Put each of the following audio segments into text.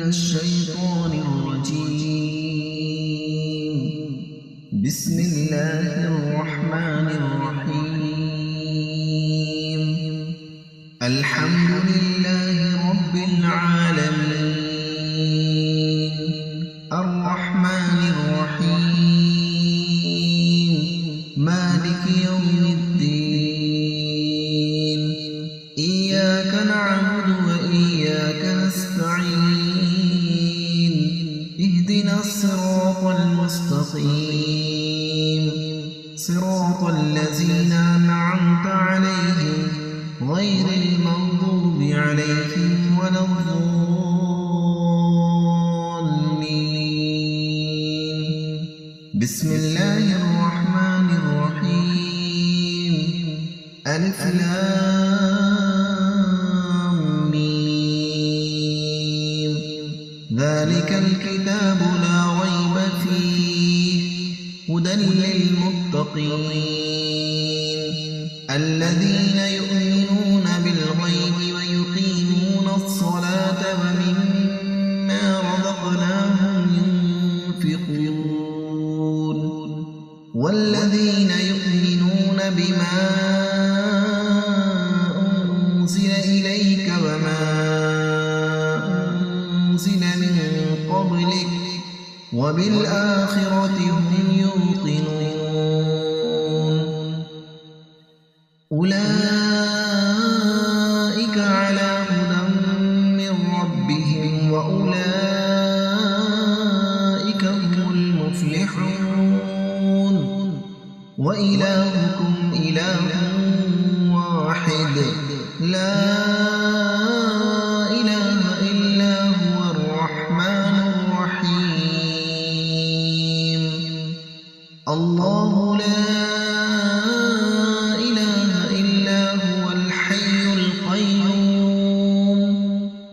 الشيطان الرجيم. بسم الله الرحمن الرحيم. الحمد لله رب العالمين الرحمن الرحيم مالك يوم الدين. إياك نعبد وإياك نستعين. اهدنا الصراط المستقيم صراط الذين أنعمت عليهم غير المغضوب عليهم ولا الضالين. بسم الله الرحمن الرحيم. ألف لام ميم. ذلك الكتاب لا ريب فيه هدى للمتقين الذين يؤمنون بالغيب ويقيمون الصلاة ومما رزقناهم ينفقون والذين يؤمنون بما أنزل إليك وما أنزل من قبلك وبالآخرة هم يوقنون. أولئك على هدى من ربهم وأولئك هم المفلحون. وإلهكم إله واحد لا إله إلا هو الرحمن الرحيم. الله لا إله إلا هو الحي القيوم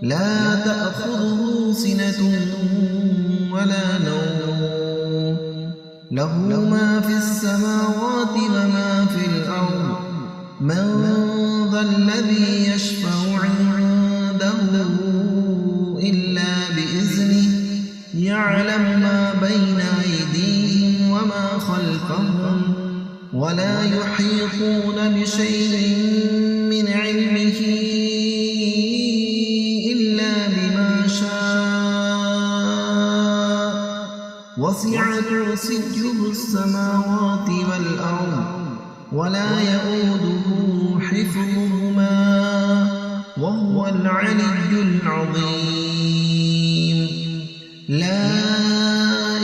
لا تأخذه سنة ولا نوم له ما في السماوات وما في الأرض. من ذا الذي يشفع عنده إلا بإذنه يعلم ما بين أيديهم وما خلفهم ولا يحيطون بشيء من علمه إلا بما شاء. وسع كرسيه السماوات والأرض ولا يؤوده حفظهما وهو العلي العظيم. لا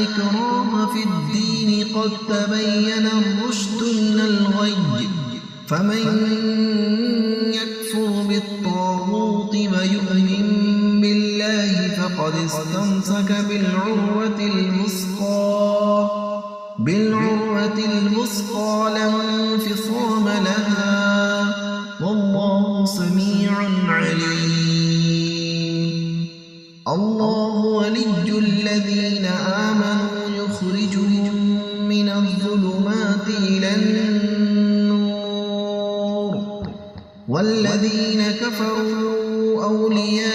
إكراه في الدين قد تبين الرشد من الغي. فمن يكفر بالطاغوت ويؤمن بالله فقد استمسك بالعروة الوثقى لا انفصام لها والله سميع عليم. الله ولي الذين آمنوا يخرجهم من الظلمات إلى النور والذين كفروا أولياؤهم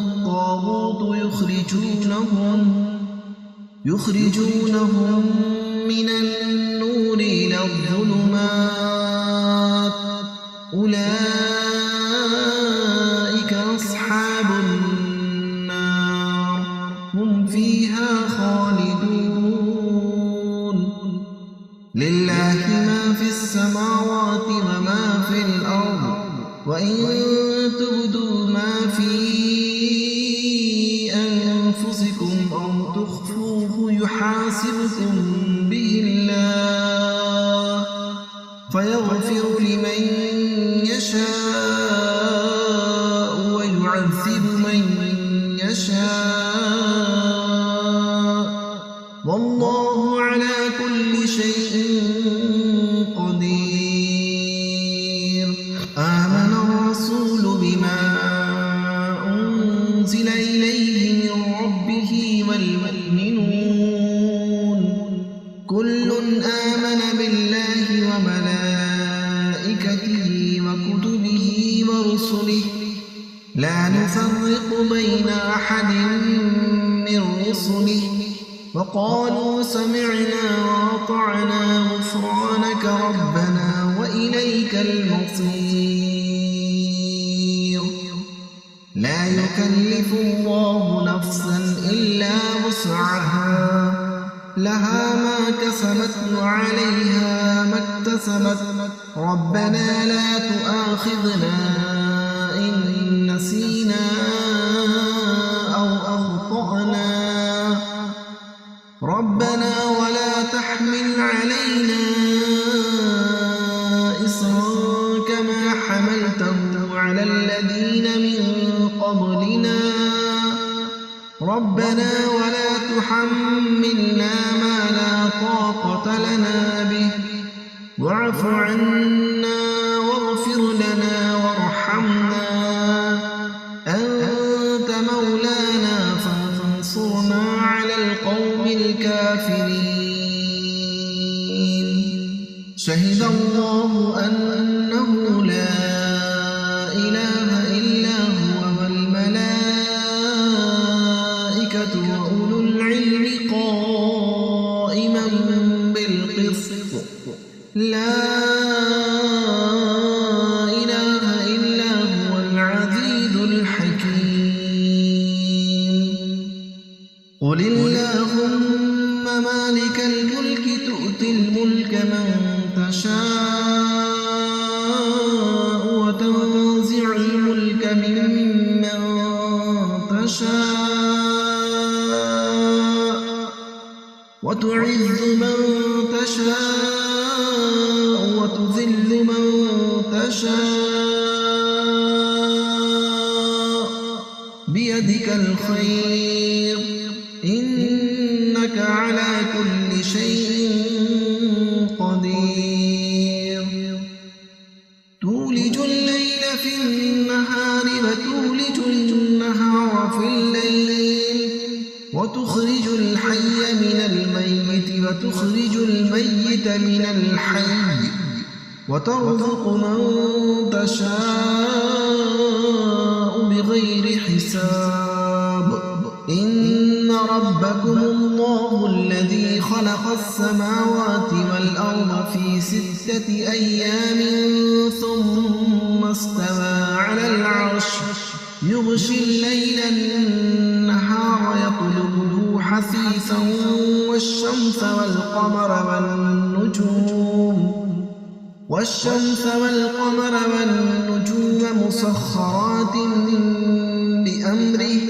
الطاغوت يخرجونهم من النور إلى الظلمات. أولئك أصحاب النار هم فيها خالدون. لله ما في السماوات وما في الأرض وإن تبدوا ما في أنفسكم أو تخفوه يحاسبكم به الله فيغفر لمن يشاء ويعذب من يشاء والله على كل شيء قدير. آمن الرسول بما أنزل إليه من ربه والمؤمنون كل آمن بالله وملائكته وكتبه ورسله لا لا نفرق بين أحد من رسله وقالوا سمعنا وأطعنا غفرانك ربنا وإليك المصير لا يكلف الله نفسا إلا وسعها لها ما كسبت وعليها ما اكتسبت ربنا لا تؤاخذنا إن نسينا أو أخطأنا ربنا ولا تحمل علينا إصرا كما حملته على الذين من قبلنا ربنا ولا تحملنا ما لا طاقة لنا به واعف عنا واغفر لنا وارحمنا أنت مولانا فانصرنا على القوم الكافرين شهد الله أنه لا إله إلا هو والملائكة وأولو العلم قائما بالقسط لا إله إلا هو العزيز الحكيم قل اللهم مالك الملك تؤتي الملك من تشاء وتنزع الملك ممن تشاء وتعز من تشاء وتذل من تشاء بيدك الخير إنك على كل شيء قدير تولج الليل في النهار وتولج النهار في الليل وتخرج الحي من الميت وتخرج الميت من الحي وترزق من تشاء بغير حساب إن ربكم الله الذي خلق السماوات والأرض في 6 أيام ثم استوى على العرش يغشي الليل النهار يطلبه حثيثا والشمس والقمر والنجوم مسخرات بأمره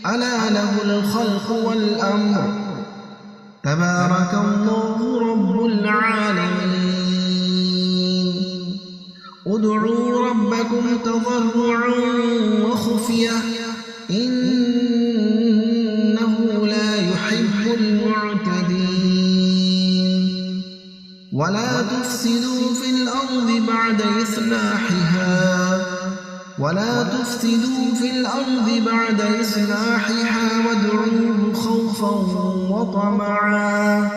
ألا له الخلق والأمر تبارك الله رب العالمين ادعوا ربكم تضرعا وخفية إنه لا يحب المعتدين ولا تفسدوا في الأرض بعد إصلاحها وادعوه خوفا وطمعا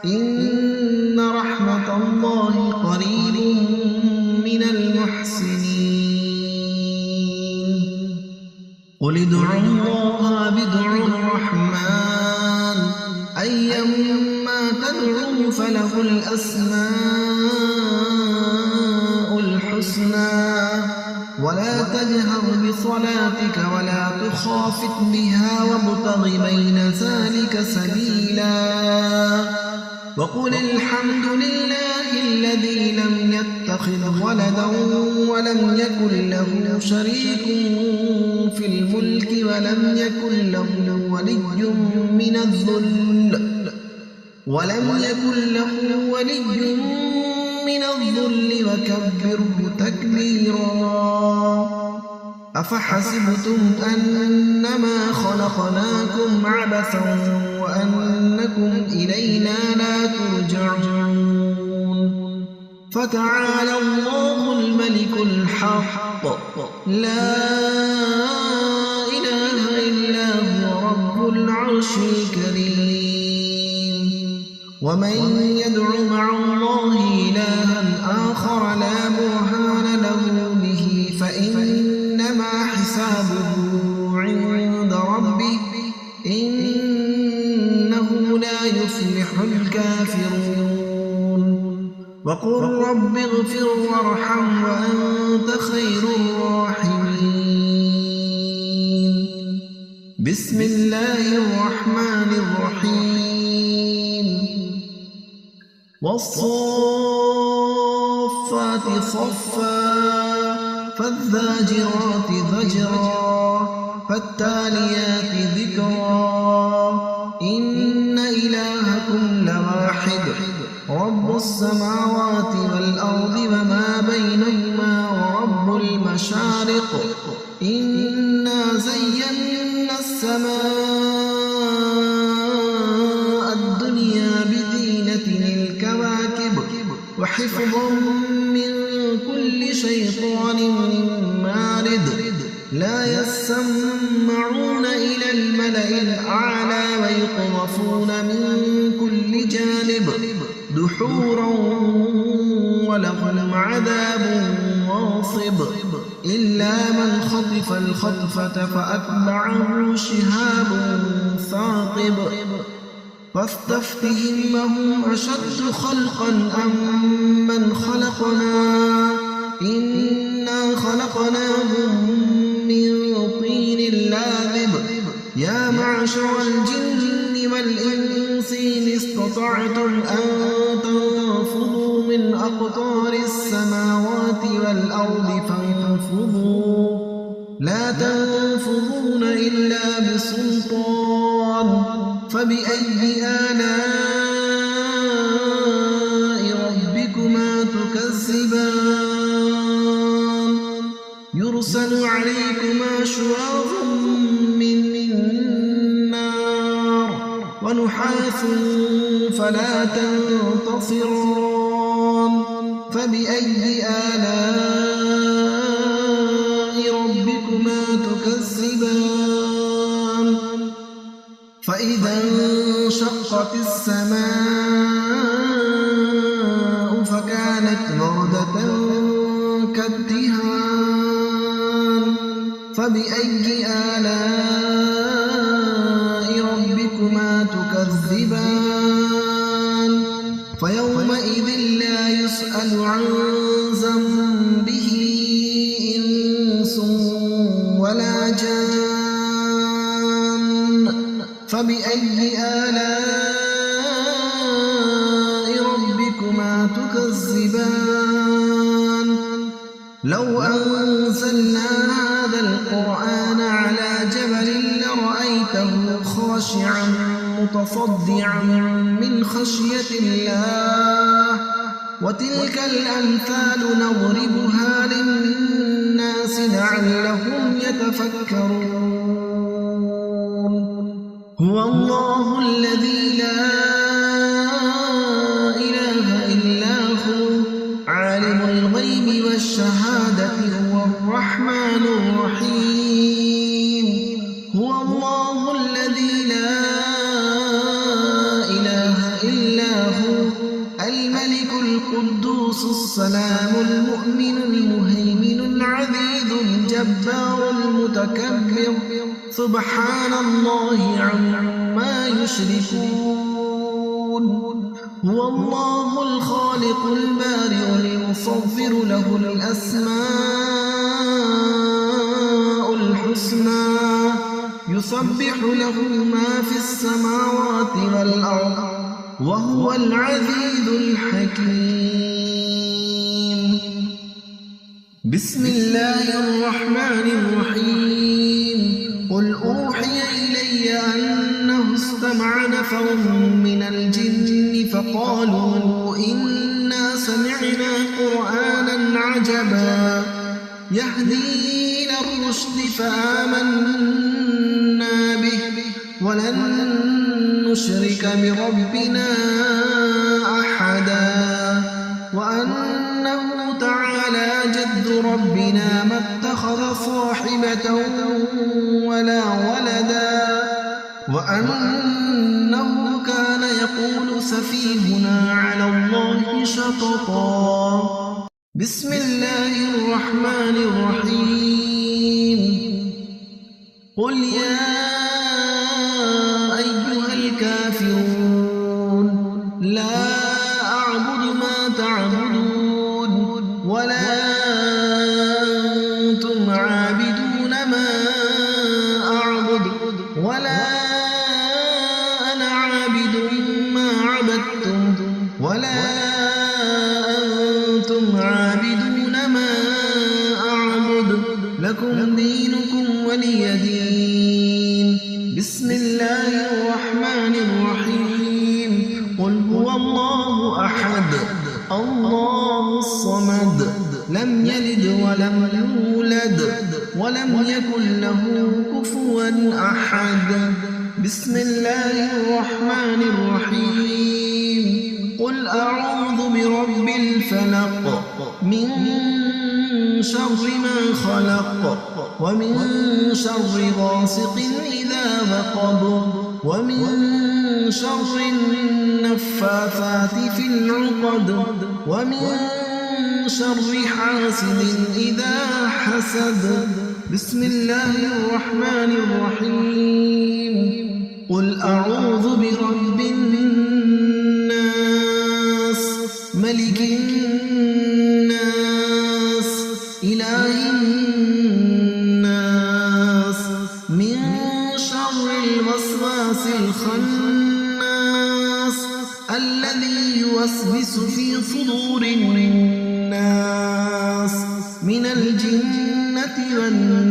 إن رحمة الله قريب من المحسنين قل ادعوا الله بدعوا الرحمن أيما تدعوا فله الأسماء الحسنى ولا تجهر بصلاتك ولا تخافت بها وابتغ بين ذلك سبيلا وقل الحمد لله الذي لم يتخذ ولدا ولم يكن له شريك في الملك ولم يكن له ولي من الذل وكبره تكبيرا أفحسبتم أنما خلقناكم عبثا وأنكم إلينا لا ترجعون فتعالى الله الملك الحق لا إله إلا هو رب العرش الكريم ومن يدع مع الله إلها آخر لا برهان له به فإنما حسابه حسابه عند ربه إنه لا يفلح الكافرون وقل رب اغفر وارحم وأنت خير الراحمين بسم الله الرحمن الرحيم والصافات صفا فالزاجرات زجرا فالتاليات ذكرا إن إلهكم لواحد رب السماوات والأرض وما بينهما ورب المشارق إنا زينا السماء الدنيا بزينة الكواكب وحفظا من كل شيطان مارد لا يسمعون إلى الملأ الأعلى ويقذفون من كل جانب دحورا ولهم عذاب واصب إلا من خطف الخطفة فأتبعه شهاب ثاقب فاستفتهم هم أشد خلقا أم من خلقنا إنا خلقناهم من طين لاذب يا معشر الجن والإنس إن استطعتم أن تنفذوا من أقطار السماوات والأرض فانفذوا لا تنفذون إلا بسلطان فبأي آلاء ربكما تكذبان يرسل عليكما شواظ من نار ونحاس فلا تنتصران فبأي آلاء ربكما تكذبان فإذا انشقت السماء فكانت وردة كالدهان فبأي آلاء ربكما تكذبان فيومئذ لا يسأل عن ذنبه إنس ولا جان فبأي آلاء ربكما تكذبان لو أنزلنا هذا القرآن على جبل لرأيته خاشعا متصدعا من خشية الله وتلك الأمثال نضربها للناس لعلهم يتفكرون هو الله الذي لا إله إلا هو عالم الغيب والشهادة هو الرحمن الرحيم هو الله الذي لا إله إلا هو الملك القدوس السلام المؤمن المهيمن العزيز الجبار المتكبر سبحان الله عما يشركون هو الله الخالق البارئ المصور له الأسماء الحسنى يسبح له ما في السماوات والأرض وهو العزيز الحكيم بسم الله الرحمن الرحيم قل أوحي إلي أنه استمع نفر من الجن فقالوا إنا سمعنا قرآنا عجبا يهدي إلى الرشد فآمنا به ولن نشرك بربنا أحدا وأنه تعالى جد ربنا ما اتخذ صاحبة ولا ولدا وأنه كان يقول سفيهنا على الله شططا بسم الله الرحمن الرحيم قل يا أيها الكافرون لا أعبد ما تعبدون ولا أنتم عابدون ما أعبد ولا أنا عابد ما عبدتم ولا أنتم عابدون ما أعبد لكم دينكم ولي دين. بسم الله الرحمن الرحيم. قل هو الله أحد الله الصمد لم يلد ولم يولد ولم يكن له كفوا أحد. بسم الله الرحمن الرحيم. قل أعوذ برب الفلق من شر ما خلق ومن شر غاسق إذا وقب ومن شر النفاثات في العقد ومن شر حاسد إذا حسد. بسم الله الرحمن الرحيم. قل أعوذ برب الناس ملك الناس إله الناس من شر الوسواس الخناس الذي يوسوس في صدور الناس من الجنة والناس.